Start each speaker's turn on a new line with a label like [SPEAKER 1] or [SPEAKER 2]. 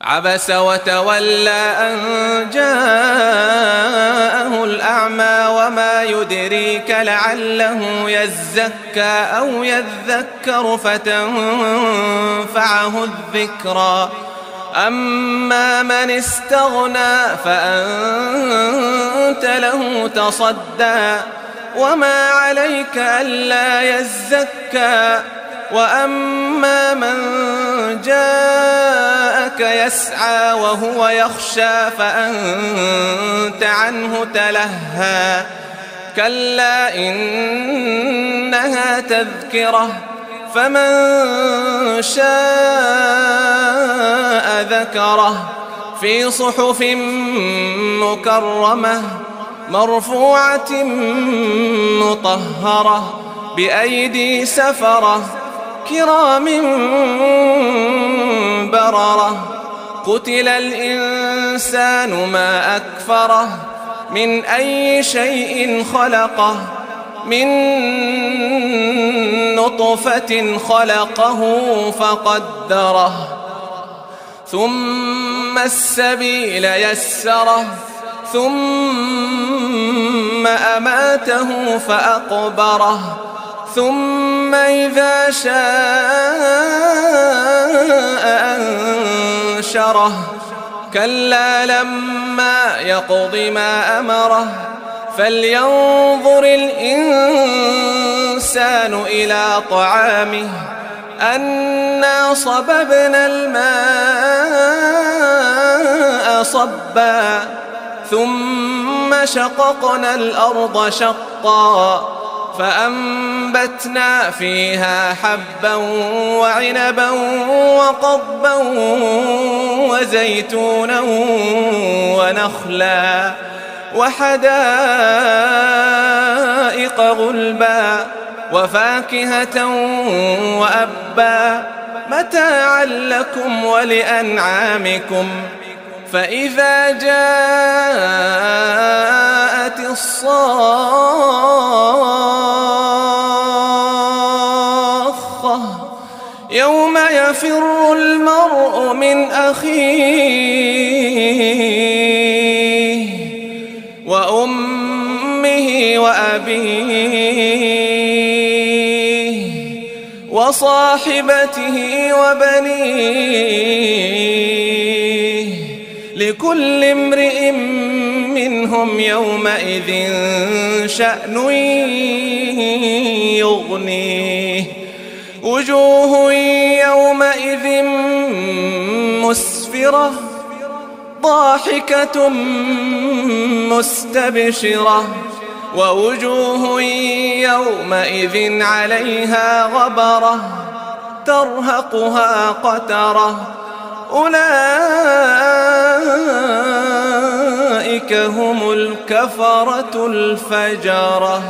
[SPEAKER 1] عبس وتولى أن جاءه الأعمى وما يدريك لعله يزكى أو يذكر فتنفعه الذكرى أما من استغنى فأنت له تصدى وما عليك ألا يزكى وأما من جاءك يسعى وهو يخشى فأنت عنه تلهى كلا إنها تذكرة فمن شاء ذكره في صحف مكرمة مرفوعة مطهرة بأيدي سفرة كرام بررة قتل الإنسان ما أكفره من أي شيء خلقه من نطفة خلقه فقدره ثم السبيل يسره ثم أماته فأقبره ثم إذا شاء أنشره كلا لما يقض ما أمره فلينظر الإنسان إلى طعامه أنا صببنا الماء صبا ثم شققنا الأرض شقا فأنبتنا فيها حبا وعنبا وقضبا وزيتونا ونخلا وحدائق غلبا وفاكهة وأبا متاعا لكم ولأنعامكم فإذا جاءت الصاخة يوم يفر المرء من أخيه وأمه وأبيه وصاحبته وبنيه لكل امرئ منهم يومئذ شأن يغنيه وجوه يومئذ مسفرة ضاحكة مستبشرة ووجوه يومئذ عليها غبرة ترهقها قترة أولئك هم الكفرة الفجرة.